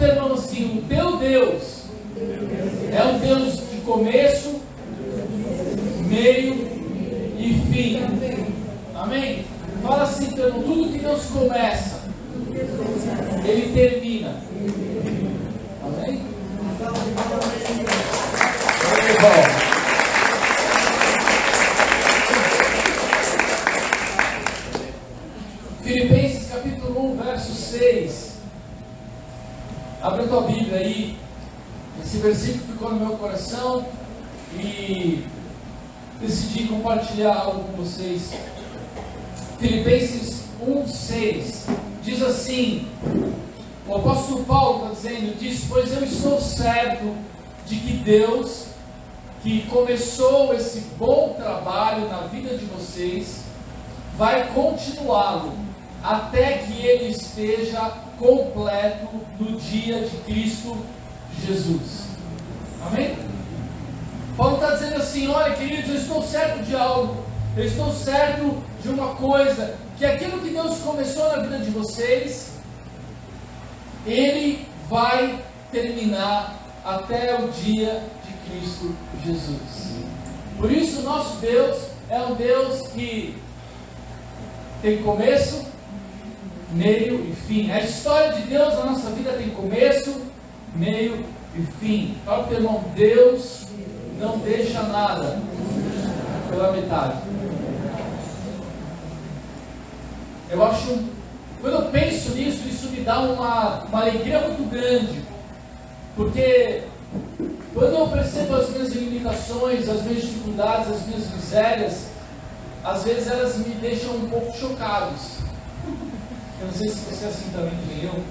pro teu irmão assim: o teu Deus é um Deus de começo, meio e fim. Amém? Fala assim, teu irmão: tudo que Deus começa, Ele termina. Amém? Filipenses capítulo 1, verso 6. Abre a tua Bíblia aí. Esse versículo ficou no meu coração e decidi compartilhar algo com vocês. Filipenses 1, 6 diz assim: o apóstolo Paulo está dizendo, diz: pois eu estou certo de que Deus, que começou esse bom trabalho na vida de vocês, vai continuá-lo até que ele esteja completo no dia de Cristo Jesus. Amém? Paulo está dizendo assim: olha, queridos, eu estou certo de algo, eu estou certo de uma coisa, que aquilo que Deus começou na vida de vocês, Ele vai terminar até o dia de Cristo Jesus. Por isso, nosso Deus é um Deus que tem começo, meio e fim. A história de Deus na nossa vida tem começo, meio e fim. Fala para o irmão: Deus não deixa nada pela metade. Eu acho, quando eu penso nisso, isso me dá uma alegria muito grande, porque quando eu percebo as minhas limitações, as minhas dificuldades, as minhas misérias, às vezes elas me deixam um pouco chocados. Eu não sei se você é assim também que eu.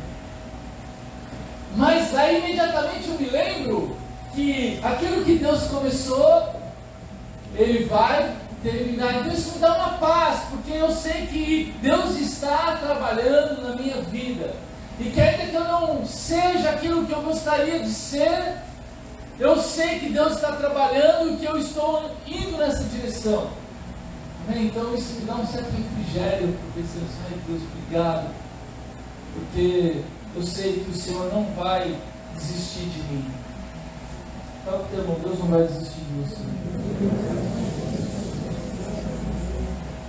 Mas aí imediatamente eu me lembro que aquilo que Deus começou, Ele vai terminar. Então isso me dá uma paz, porque eu sei que Deus está trabalhando na minha vida. E que ainda que eu não seja aquilo que eu gostaria de ser, eu sei que Deus está trabalhando e que eu estou indo nessa direção. Então isso me dá um certo refrigério, pensando assim: ai Deus, obrigado, porque eu sei que o Senhor não vai desistir de mim. Fala para o teu irmão: Deus não vai desistir de você.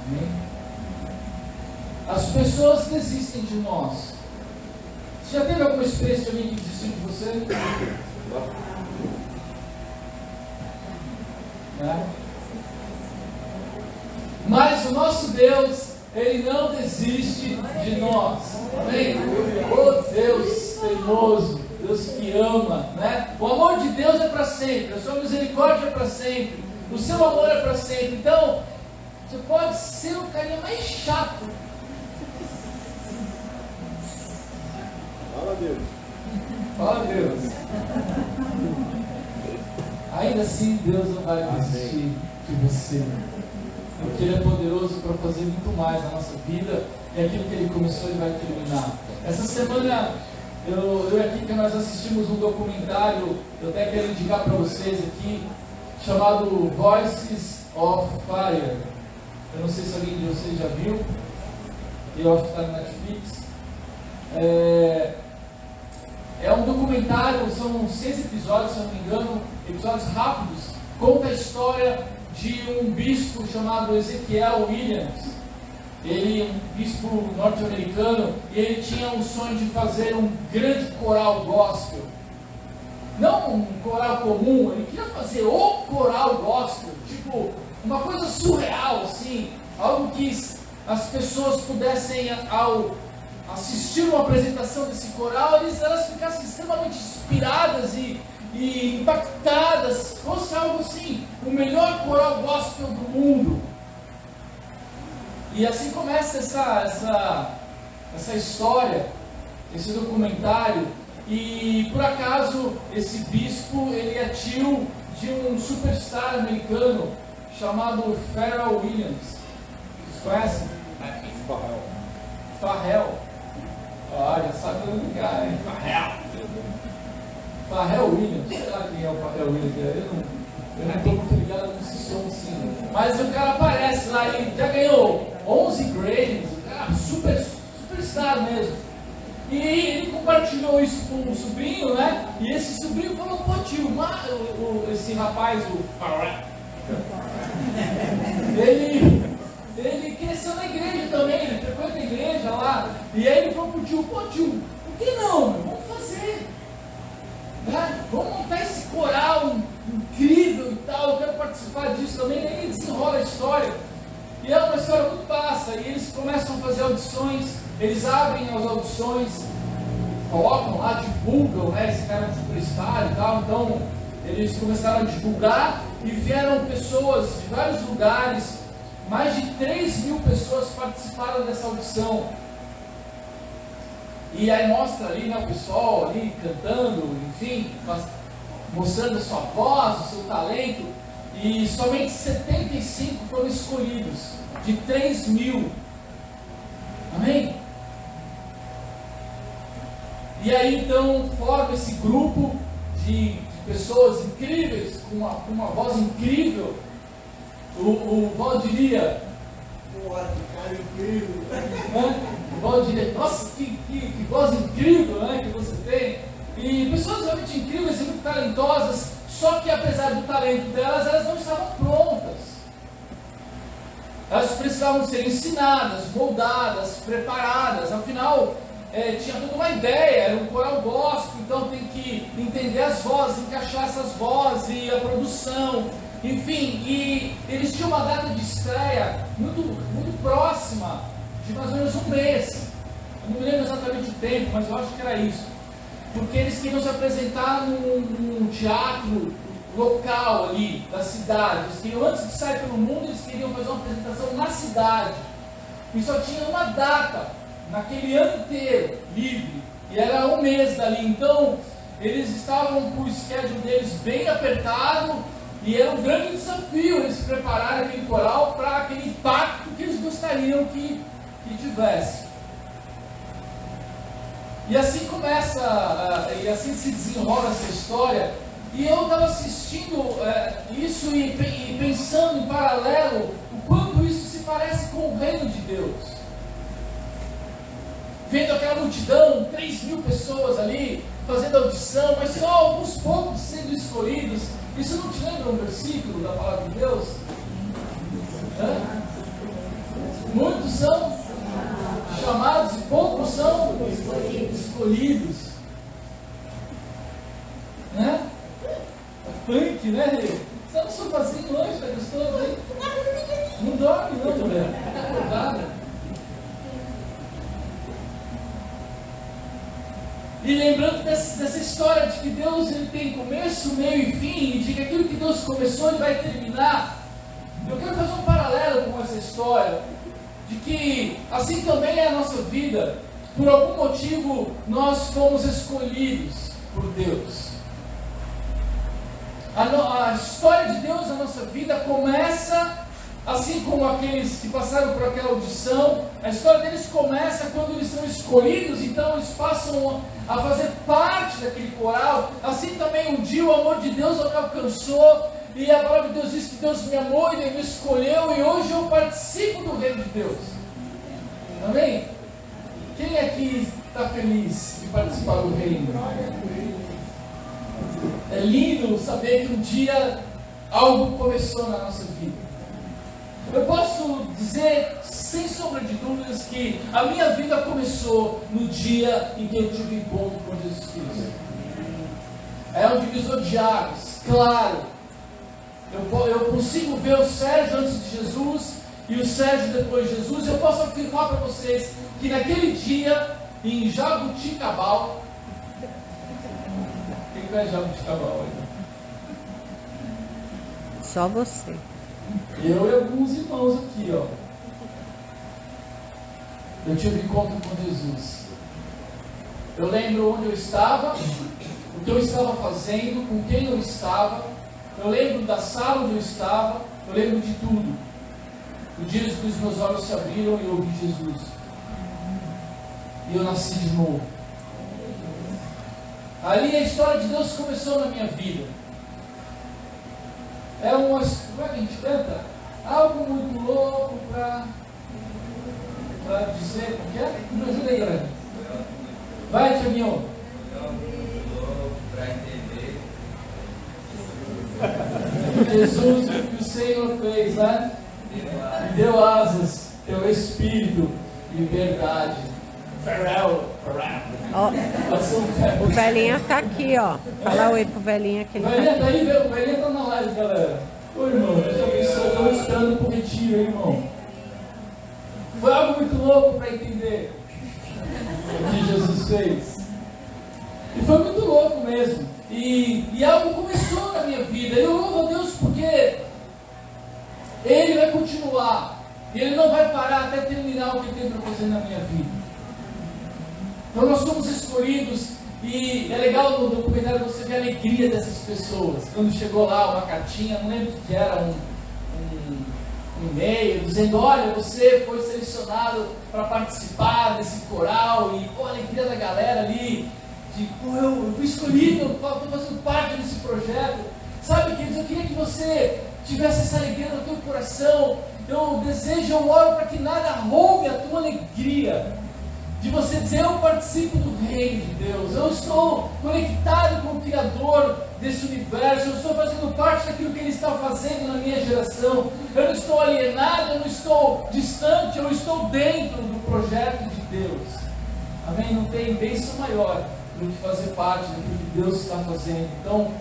Amém? As pessoas desistem de nós. Você já teve alguma experiência de alguém que desistiu de você? Né? Mas o nosso Deus, Ele não desiste de nós. Amém? Oh Deus teimoso, Deus que ama, né? O amor de Deus é para sempre, a sua misericórdia é para sempre, o seu amor é para sempre. Então, você pode ser o carinha mais chato. Fala Deus. Fala Deus. Ainda assim, Deus não vai desistir de você. Porque Ele é poderoso para fazer muito mais na nossa vida, e aquilo que Ele começou, Ele vai terminar. Essa semana, eu e a Kika, nós assistimos um documentário, eu até quero indicar para vocês aqui, chamado Voices of Fire. Eu não sei se alguém de vocês já viu, eu acho que está no Netflix. É um documentário, são 6 episódios, se eu não me engano, episódios rápidos, conta a história de um bispo chamado Ezekiel Williams. Ele é um bispo norte-americano, e ele tinha um sonho de fazer um grande coral gospel. Não um coral comum, ele queria fazer o coral gospel, tipo, uma coisa surreal, assim, algo que as pessoas pudessem, ao assistir uma apresentação desse coral, elas ficassem extremamente inspiradas e impactadas, fosse algo assim, o melhor coral gospel do mundo. E assim começa essa história, esse documentário. E por acaso esse bispo, ele é tio de um superstar americano chamado Pharrell Williams. Vocês conhecem? Pharrell. Olha, sabe onde ligar, hein? Pharrell Williams. Sei lá quem é o Pharrell Williams. Eu não estou muito ligado com esse som assim. Mas o cara aparece lá, ele já ganhou 11 Grammys, o cara superstar mesmo. E ele compartilhou isso com um sobrinho, né? E esse sobrinho falou: pô tio, esse rapaz, o Farrell, ele cresceu na igreja também, ele frequenta a igreja lá. E aí ele falou pro tio: pô tio, por que não, meu? Vamos fazer, né? Vamos montar esse coral incrível e tal, eu quero participar disso também. E aí ele desenrola a história. E é uma história muito massa. E eles começam a fazer audições, eles abrem as audições, colocam lá, divulgam, né? Esse cara é um superstar e tal. Então eles começaram a divulgar e vieram pessoas de vários lugares. Mais de 3.000 pessoas participaram dessa audição. E aí mostra ali, né, o pessoal ali cantando, enfim, mostrando a sua voz, o seu talento. E somente 75 foram escolhidos de 3.000. Amém? E aí então forma esse grupo de pessoas incríveis, com uma voz incrível. O Valdiria, cara incrível, né? O Valdiria, nossa, que voz incrível, né, que você tem. E pessoas realmente incríveis e muito talentosas. Só que apesar do talento delas, elas não estavam prontas. Elas precisavam ser ensinadas, moldadas, preparadas. Afinal, tinha toda uma ideia, era um coral gospel, então tem que entender as vozes, encaixar essas vozes e a produção. Enfim, e eles tinham uma data de estreia muito próxima, de mais ou menos um mês. Eu não me lembro exatamente o tempo, mas eu acho que era isso. Porque eles queriam se apresentar num teatro local ali, da cidade. Eles queriam, antes de sair pelo mundo, eles queriam fazer uma apresentação na cidade. E só tinha uma data, naquele ano inteiro, livre. E era um mês dali. Então, eles estavam com o schedule deles bem apertado. E era um grande desafio eles prepararem aquele coral para aquele impacto que eles gostariam que tivesse. E assim começa, e assim se desenrola essa história. E eu estava assistindo isso e pensando em paralelo o quanto isso se parece com o reino de Deus. Vendo aquela multidão, 3.000 pessoas ali fazendo audição, mas só alguns poucos sendo escolhidos. Isso não te lembra um versículo da palavra de Deus? Muitos são chamados e poucos são escolhidos. Né? É punk, né? Você é um sofazinho hoje, tá gostoso, hein? Não dorme não, mulher. Tá acordada. E lembrando dessa história de que Deus ele tem começo, meio e fim, e de que aquilo que Deus começou ele vai terminar. Eu quero fazer um paralelo com essa história, de que assim também é a nossa vida. Por algum motivo nós fomos escolhidos por Deus. A história de Deus na nossa vida começa assim como aqueles que passaram por aquela audição. A história deles começa quando eles são escolhidos, então eles passam a fazer parte daquele coral. Assim também um dia o amor de Deus me alcançou, e a palavra de Deus diz que Deus me amou e Ele me escolheu, e hoje eu participo do reino de Deus. Amém? Quem aqui está feliz de participar do reino? É lindo saber que um dia algo começou na nossa vida. Eu posso dizer, sem sombra de dúvidas, que a minha vida começou no dia em que eu tive encontro com Jesus Cristo. É um divisor de águas, claro. Eu consigo ver o Sérgio antes de Jesus e o Sérgio depois de Jesus. Eu posso afirmar para vocês que naquele dia, em Jabuticabal, quem é Jabuticabal aí? Só você. Eu e alguns irmãos aqui, ó. Eu tive encontro com Jesus. Eu lembro onde eu estava, o que eu estava fazendo, com quem eu estava. Eu lembro da sala onde eu estava. Eu lembro de tudo. O dia em que os meus olhos se abriram e eu ouvi Jesus. E eu nasci de novo. Ali a história de Deus começou na minha vida. É uma, como é que a gente canta? Algo muito louco para dizer, como que é? Me ajuda aí, galera. Vai, Tiaguinho. Para entender. Jesus, o que o Senhor fez, né? E deu asas, teu espírito, liberdade. Farewell. Ó, o velhinho tá aqui, ó. Fala oi pro velhinho que ele O tá velhinho aqui. tá aí, o velhinho tá na live, galera. Ô irmão, Deus abençoe, estamos esperando pro retiro, hein, irmão. Foi algo muito louco para entender o que Jesus fez. E foi muito louco mesmo. E algo começou na minha vida. Eu louvo a Deus porque Ele vai continuar. E Ele não vai parar até terminar o que Ele tem para fazer na minha vida. Então nós somos escolhidos. E é legal no documentário você ver a alegria dessas pessoas. Quando chegou lá uma cartinha, não lembro o que era, um e-mail, dizendo, olha, você foi selecionado para participar desse coral. E a alegria da galera ali. Eu fui escolhido, estou fazendo parte desse projeto. Sabe, queridos, eu queria que você tivesse essa alegria no teu coração. Eu desejo, eu oro para que nada roube a tua alegria. De você dizer, eu participo do reino de Deus. Eu estou conectado com o Criador desse universo. Eu estou fazendo parte daquilo que Ele está fazendo na minha geração. Eu não estou alienado, eu não estou distante, eu estou dentro do projeto de Deus. Amém? Não tem bênção maior do que fazer parte daquilo que Deus está fazendo. Então,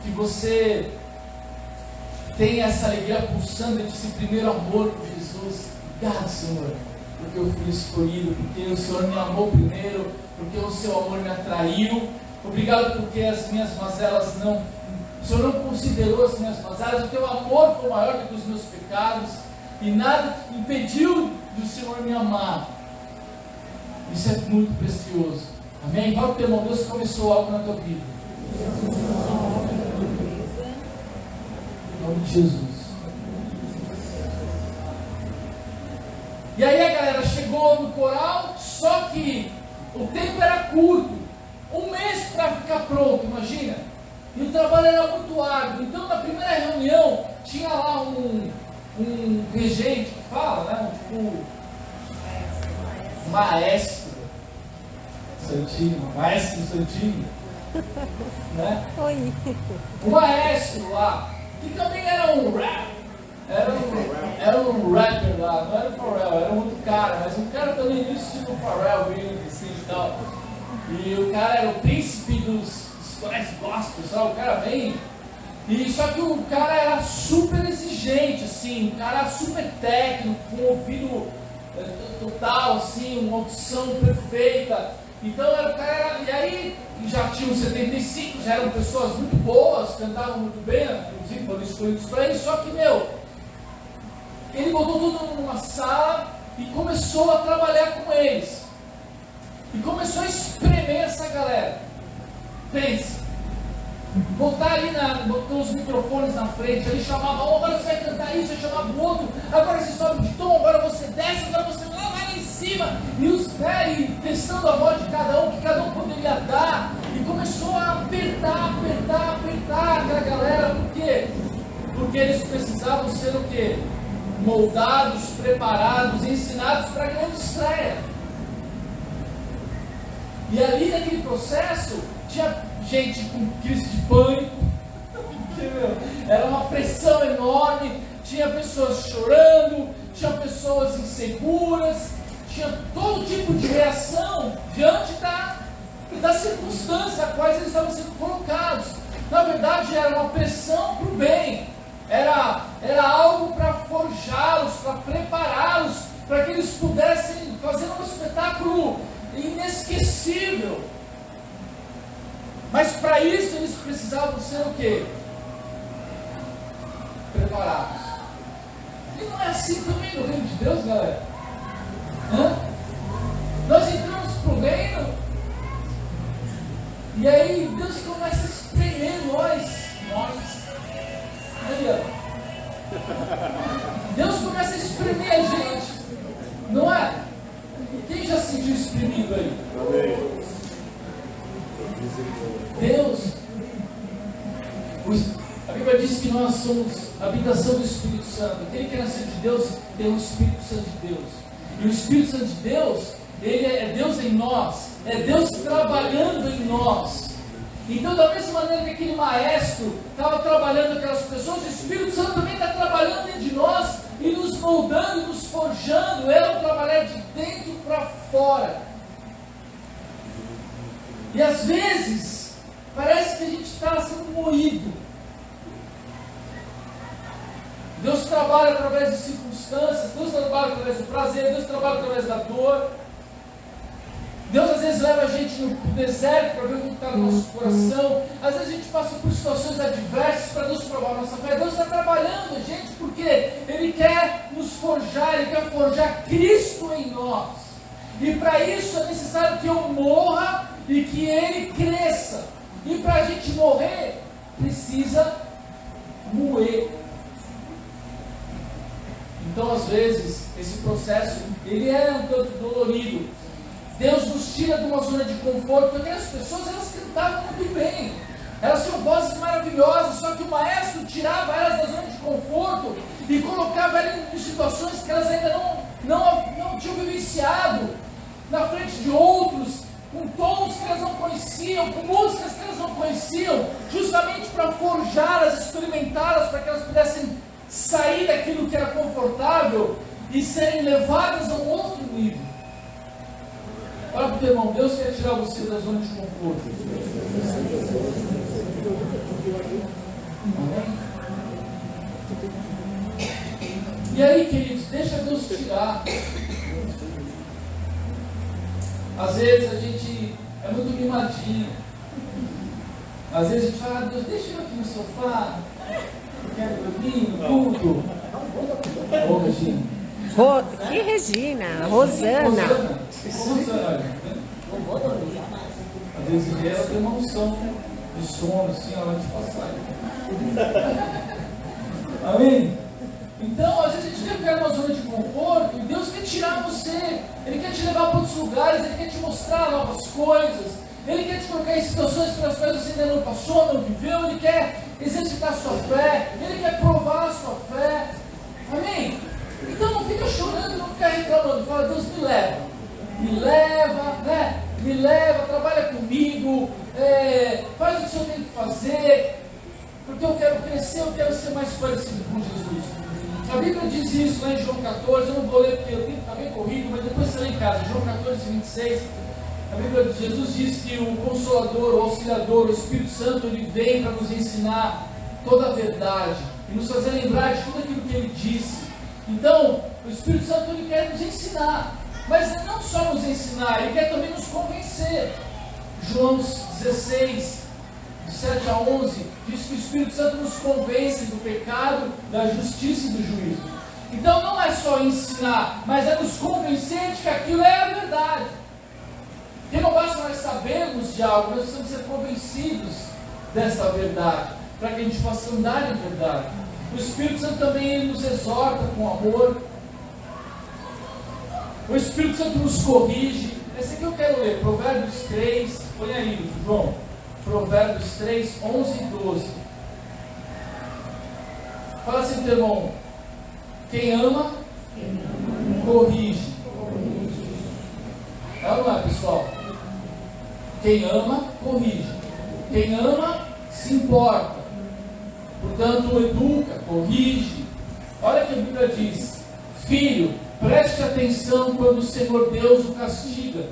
que você tenha essa alegria pulsando desse primeiro amor por Jesus. Obrigado, Senhor, porque eu fui escolhido, porque o Senhor me amou primeiro, porque o seu amor me atraiu. Obrigado porque as minhas mazelas não... O Senhor não considerou as minhas mazelas, o teu amor foi maior do que os meus pecados, e nada impediu do Senhor me amar. Isso é muito precioso. Amém? Fala para o teu irmão, Deus começou algo na tua vida. Em nome de Jesus. E aí a galera chegou no coral, só que o tempo era curto. 1 mês para ficar pronto, imagina. E o trabalho era muito árduo. Então na primeira reunião tinha lá um regente que fala, né? Maestro Santinho, Maestro Santinho, né? Oi. O maestro lá, que também era um rap, era um rapper lá, não era o Pharrell, era um outro cara, mas um cara também do estilo Pharrell, Williams, assim e tal. E o cara era o príncipe dos corais gospel, sabe? O cara bem. E só que o cara era super exigente, assim, um cara super técnico, com ouvido total, assim, uma audição perfeita. Então o cara, e aí já tinham 75, já eram pessoas muito boas, cantavam muito bem, inclusive foram escolhidos para isso, só que ele botou todo mundo numa sala e começou a trabalhar com eles. E começou a espremer essa galera. Pensa. Botar ali, botou os microfones na frente, ele chamava, agora você vai cantar isso, eu chamava o outro, agora você sobe de tom, agora você desce, agora você vai lá em cima, e testando a voz de cada um, que cada um poderia dar, e começou a apertar aquela galera. Por quê? Porque eles precisavam ser o quê? Moldados, preparados, ensinados para a grande estreia. E ali naquele processo tinha gente com crise de pânico, era uma pressão enorme, tinha pessoas chorando, tinha pessoas inseguras, tinha todo tipo de reação diante da circunstância a quais eles estavam sendo colocados. Na verdade era uma pressão para o bem, era algo para forjá-los, para prepará-los, para que eles pudessem fazer um espetáculo inesquecível. Mas para isso eles precisavam ser o quê? Preparados. E não é assim também no reino de Deus, galera. Nós entramos para o reino e aí Deus começa a espremer nós. Aí, ó. Deus começa a espremer a gente. Não é? Quem já se sentiu espremido aí? Amém. Deus, a Bíblia diz que nós somos a habitação do Espírito Santo. Aquele que é nascido de Deus tem o Espírito Santo de Deus. E o Espírito Santo de Deus, ele é Deus em nós. é Deus trabalhando em nós. Então, da mesma maneira que aquele maestro estava trabalhando aquelas pessoas, o Espírito Santo também está trabalhando dentro de nós e nos moldando, nos forjando. É um trabalhar de dentro para fora. E às vezes, parece que a gente está sendo moído. Deus trabalha através de circunstâncias, Deus trabalha através do prazer, Deus trabalha através da dor. Deus às vezes leva a gente no deserto para ver o que está no nosso coração. Às vezes a gente passa por situações adversas para Deus provar a nossa fé. Deus está trabalhando a gente porque Ele quer nos forjar, Ele quer forjar Cristo em nós. E para isso é necessário que eu morra e que Ele cresça. E para a gente morrer, precisa moer. Então às vezes esse processo ele é um tanto dolorido. Deus nos tira de uma zona de conforto, porque as pessoas elas cantavam muito bem, elas tinham vozes maravilhosas, só que o maestro tirava elas da zona de conforto e colocava elas em situações que elas ainda não tinham vivenciado, na frente de outros, com tons que elas não conheciam, com músicas que elas não conheciam, justamente para forjá-las, experimentá-las, para que elas pudessem sair daquilo que era confortável e serem levadas a um outro nível. Olha para o teu irmão, Deus quer tirar você da zona de conforto. Amém? E aí, queridos, deixa Deus tirar. Às vezes a gente é muito mimadinho. Às vezes a gente fala, Deus, deixa eu aqui no sofá. Eu quero dormir no culto. Ô, Regina. Que Regina? Rosana. Rosana. Às vezes ela tem uma unção de sono, assim, ela vai te passar. Amém? Então, às vezes a gente quer ficar numa zona de conforto e Deus quer tirar você. Ele quer te levar para outros lugares, Ele quer te mostrar novas coisas. Ele quer te colocar em situações pelas quais você ainda não passou, não viveu. Ele quer exercitar a sua fé. Ele quer provar a sua fé. Amém? Então não fica chorando, não fica reclamando. Fala, Deus me leva. Me leva, né? Me leva, trabalha comigo. Faz o que o Senhor tem que fazer. Porque eu quero crescer, eu quero ser mais parecido com Jesus. A Bíblia diz isso lá em João 14. Eu não vou ler porque o tempo está bem corrido, mas depois você lê em casa. João 14, 26. A Bíblia de Jesus diz que o Consolador, o Auxiliador, o Espírito Santo, ele vem para nos ensinar toda a verdade e nos fazer lembrar de tudo aquilo que ele disse. Então, o Espírito Santo ele quer nos ensinar, mas não só nos ensinar, ele quer também nos convencer. João 16, de 7 a 11, diz que o Espírito Santo nos convence do pecado, da justiça e do juízo. Então, não é só ensinar, mas é nos convencer de que aquilo é a verdade. Porque não basta nós sabermos de algo, nós precisamos ser convencidos desta verdade, para que a gente possa andar em verdade. O Espírito Santo também ele nos exorta com amor. O Espírito Santo nos corrige. Esse aqui eu quero ler, Provérbios 3, põe aí, João. Provérbios 3, 11 e 12. Fala assim, teu irmão. Quem ama, corrige. É ou não é, pessoal? Quem ama, corrige. Quem ama, se importa. Portanto, educa, corrige. Olha que a Bíblia diz: filho, preste atenção quando o Senhor Deus o castiga,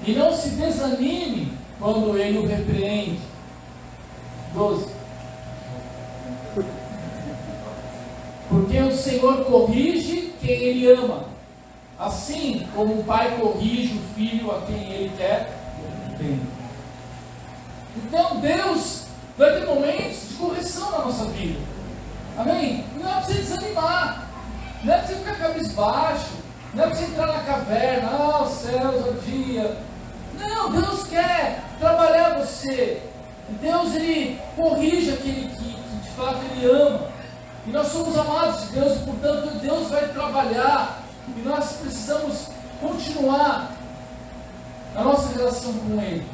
e não se desanime quando Ele o repreende. 12. Porque o Senhor corrige quem Ele ama, assim como o pai corrige o filho a quem Ele quer bem. Então Deus vai ter momentos de correção na nossa vida. Amém? Não é para você desanimar, não é para você ficar cabisbaixo, não é para você entrar na caverna, céus, ó dia. Não, Deus quer trabalhar você. Deus ele corrige aquele que de fato Ele ama. E nós somos amados de Deus, e portanto Deus vai trabalhar. E nós precisamos continuar a nossa relação com Ele.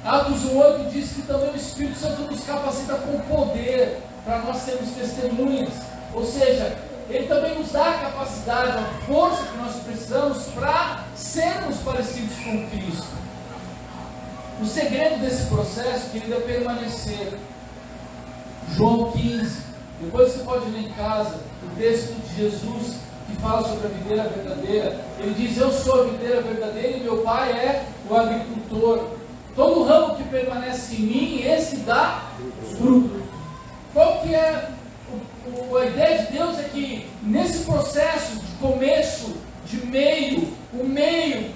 Atos 1:8 diz que também o Espírito Santo nos capacita com poder para nós sermos testemunhas. Ou seja, Ele também nos dá a capacidade, a força que nós precisamos para sermos parecidos com Cristo. O segredo desse processo, querido, é permanecer. João 15. Depois você pode ler em casa o texto de Jesus que fala sobre a videira verdadeira. Ele diz: eu sou a videira verdadeira e meu pai é o agricultor. Todo ramo que permanece em mim, esse dá fruto. Qual que é a ideia de Deus? É que nesse processo de começo, de meio, o meio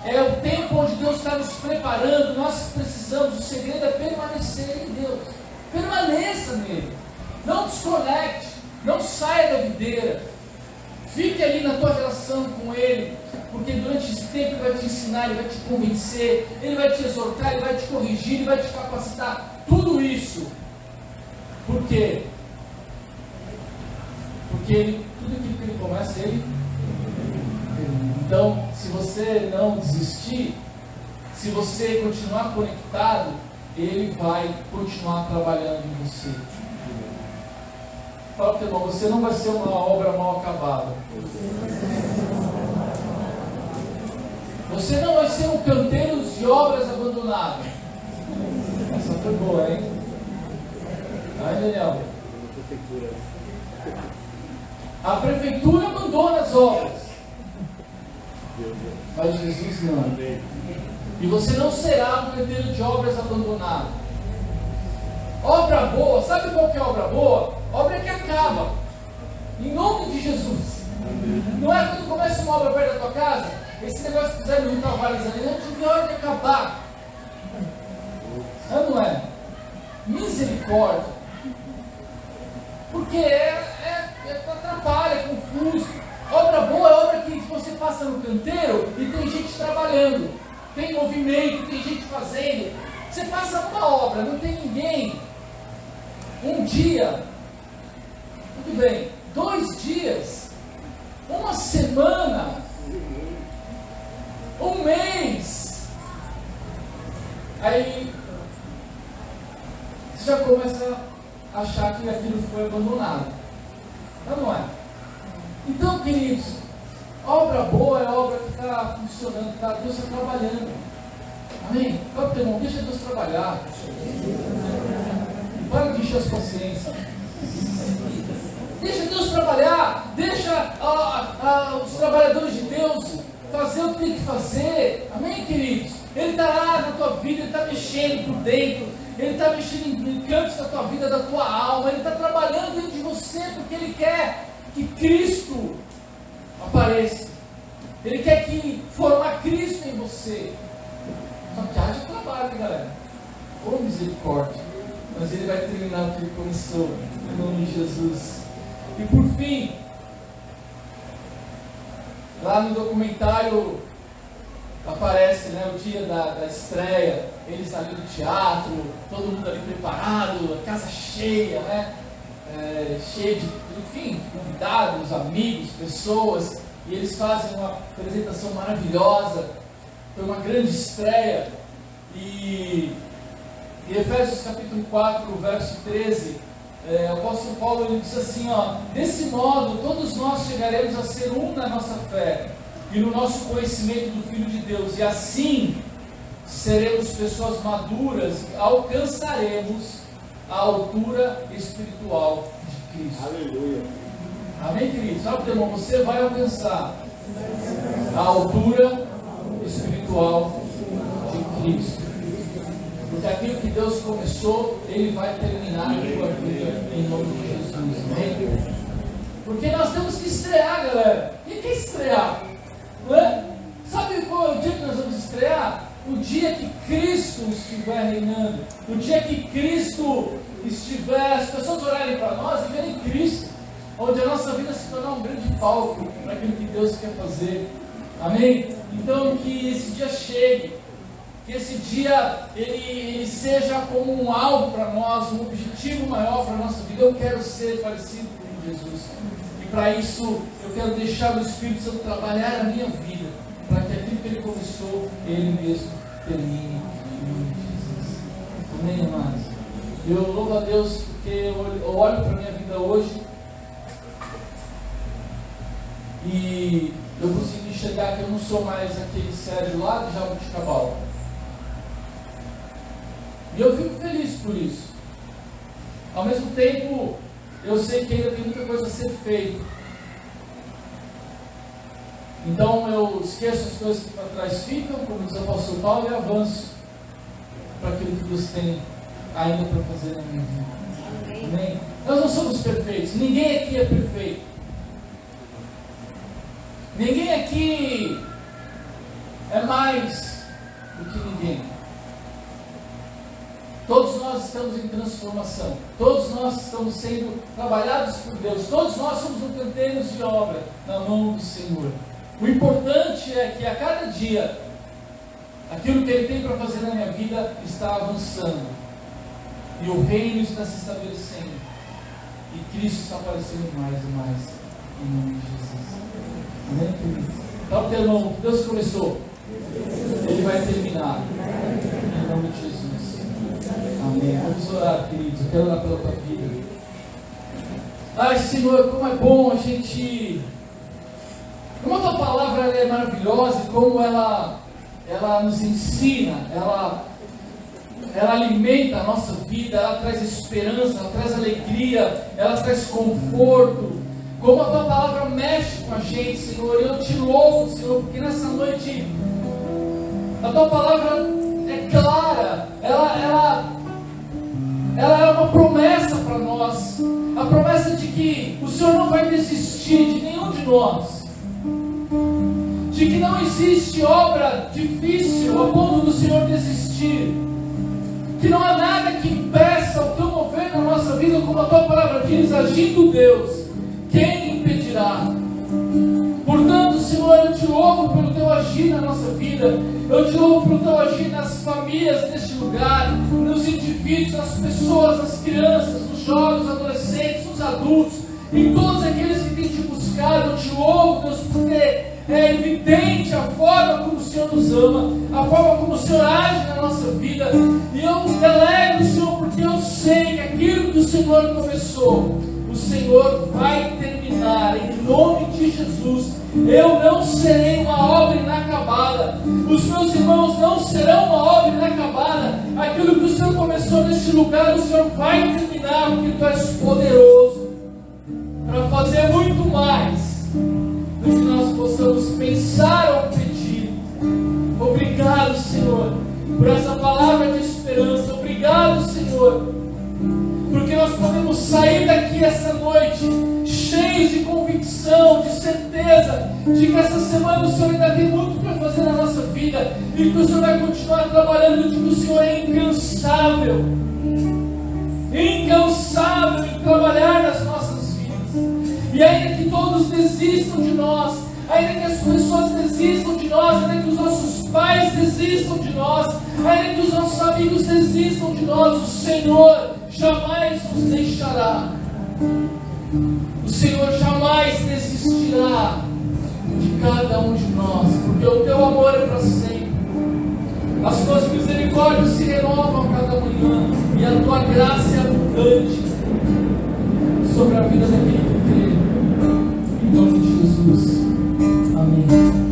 é o tempo onde Deus está nos preparando. Nós precisamos, o segredo é permanecer em Deus. Permaneça nele. Não desconecte, não saia da videira. Fique ali na tua relação com Ele, porque durante esse tempo Ele vai te ensinar, Ele vai te convencer, Ele vai te exortar, Ele vai te corrigir, Ele vai te capacitar. Tudo isso. Por quê? Porque tudo aquilo que Ele começa, Ele termina. Então, se você não desistir, se você continuar conectado, Ele vai continuar trabalhando em você. Fala para o teu irmão, você não vai ser uma obra mal acabada. Você não vai ser um canteiro de obras abandonadas. Essa foi boa, hein? Aí, Daniel. A prefeitura abandona as obras. Mas Jesus não. E você não será um canteiro de obras abandonado. Obra boa, sabe qual que é obra boa? Obra que acaba, em nome de Jesus. Não é quando começa uma obra perto da tua casa, esse negócio que fizeram no Tavares ali, não tive hora de acabar. Não é? Misericórdia. Porque atrapalha, é confuso. Obra boa é obra que você passa no canteiro e tem gente trabalhando, tem movimento, tem gente fazendo. Você passa numa obra, não tem ninguém. Um dia, tudo bem, 2 dias, uma semana, um mês, aí você já começa a achar que aquilo foi abandonado. Não é? Então, queridos, obra boa é obra que está funcionando, Deus está trabalhando. Amém? Fala para o irmão, deixa Deus trabalhar. Para de encher as paciências. Deixa Deus trabalhar. Deixa os trabalhadores de Deus fazer o que tem que fazer. Amém, queridos? Ele está lá na tua vida, Ele está mexendo por dentro. Ele está mexendo em cantos da tua vida, da tua alma. Ele está trabalhando dentro de você porque Ele quer que Cristo apareça. Ele quer formar Cristo em você. Só que haja trabalho, galera. Oh, misericórdia. Mas Ele vai terminar o que Ele começou, em nome de Jesus. E por fim, lá no documentário aparece, né, o dia da estreia, eles ali no teatro, todo mundo ali preparado, a casa cheia, né, cheia de, enfim, convidados, amigos, pessoas, e eles fazem uma apresentação maravilhosa. Foi uma grande estreia. E em Efésios capítulo 4, verso 13, o apóstolo Paulo ele diz assim, desse modo todos nós chegaremos a ser um na nossa fé e no nosso conhecimento do Filho de Deus, e assim seremos pessoas maduras e alcançaremos a altura espiritual de Cristo. Aleluia. Amém, queridos? Sabe, meu irmão, você vai alcançar a altura espiritual de Cristo. Porque aquilo que Deus começou, Ele vai terminar na tua vida, em nome de Jesus. Amém? Porque nós temos que estrear, galera. O que é estrear? Não é? Sabe qual é o dia que nós vamos estrear? O dia que Cristo estiver reinando. O dia que Cristo estiver, as pessoas olharem para nós e verem Cristo. Onde a nossa vida se tornar um grande palco para aquilo que Deus quer fazer. Amém? Então que esse dia chegue. Que esse dia ele seja como um alvo para nós, um objetivo maior para a nossa vida. Eu quero ser parecido com Jesus. E para isso eu quero deixar o Espírito Santo trabalhar a minha vida. Para que aquilo que Ele começou, Ele mesmo termine. Amém, amados? Eu louvo a Deus porque eu olho para a minha vida hoje e eu consigo enxergar que eu não sou mais aquele Sérgio lá de Jabuticabal. E eu fico feliz por isso. Ao mesmo tempo, eu sei que ainda tem muita coisa a ser feita. Então eu esqueço as coisas que para trás ficam, como diz o apóstolo Paulo, e avanço para aquilo que Deus tem ainda para fazer na minha vida. Amém? Nós não somos perfeitos, ninguém aqui é perfeito. Ninguém aqui é mais do que ninguém. Todos nós estamos em transformação, todos nós estamos sendo trabalhados por Deus, todos nós somos um canteiro de obra na mão do Senhor. O importante é que a cada dia, aquilo que Ele tem para fazer na minha vida está avançando, e o reino está se estabelecendo, e Cristo está aparecendo mais e mais, em nome de Jesus. Amém, querido? Dá o teu irmão, que Deus começou, Ele vai terminar, em nome de Jesus. Amém. Vamos orar, queridos. Eu quero orar pela tua vida. Ai, Senhor, como é bom a gente. Como a tua palavra ela é maravilhosa, como ela nos ensina, ela alimenta a nossa vida, ela traz esperança, ela traz alegria, ela traz conforto. Como a tua palavra mexe com a gente, Senhor. Eu te louvo, Senhor, porque nessa noite a tua palavra é clara, ela é uma promessa para nós, a promessa de que o Senhor não vai desistir de nenhum de nós, de que não existe obra difícil a ponto do Senhor desistir, que não há nada que impeça o teu mover na nossa vida, como a tua palavra diz, agindo Deus, quem impedirá? Portanto, Senhor, eu te louvo pelo teu agir na nossa vida, eu te louvo pelo teu agir nas famílias deste lugar, nos indivíduos, nas pessoas, nas crianças, nos jovens, nos adolescentes, nos adultos, em todos aqueles que têm te buscado. Eu te louvo, Deus, porque é evidente a forma como o Senhor nos ama, a forma como o Senhor age na nossa vida, e eu me alegro, Senhor, porque eu sei que aquilo que o Senhor começou, o Senhor vai terminar, em nome de Jesus. Eu não serei uma obra inacabada, os meus irmãos não serão uma obra inacabada. Aquilo que o Senhor começou neste lugar, o Senhor vai terminar, porque Tu és poderoso para fazer muito mais do que nós possamos pensar ou pedir. Obrigado, Senhor, por essa palavra de esperança. Obrigado, Senhor, porque nós podemos sair daqui essa noite cheios de convicção, de certeza de que essa semana o Senhor ainda tem muito para fazer na nossa vida, e que o Senhor vai continuar trabalhando, de que o Senhor é incansável em trabalhar nas nossas vidas. E ainda que todos desistam de nós, ainda que as pessoas desistam de nós, ainda que os nossos pais desistam de nós, ainda que os nossos amigos desistam de nós, o Senhor jamais nos deixará. O Senhor jamais desistirá de cada um de nós, porque o teu amor é para sempre. As tuas misericórdias se renovam a cada manhã, e a tua graça é abundante sobre a vida daquele que crê. Em nome de Jesus. Amém.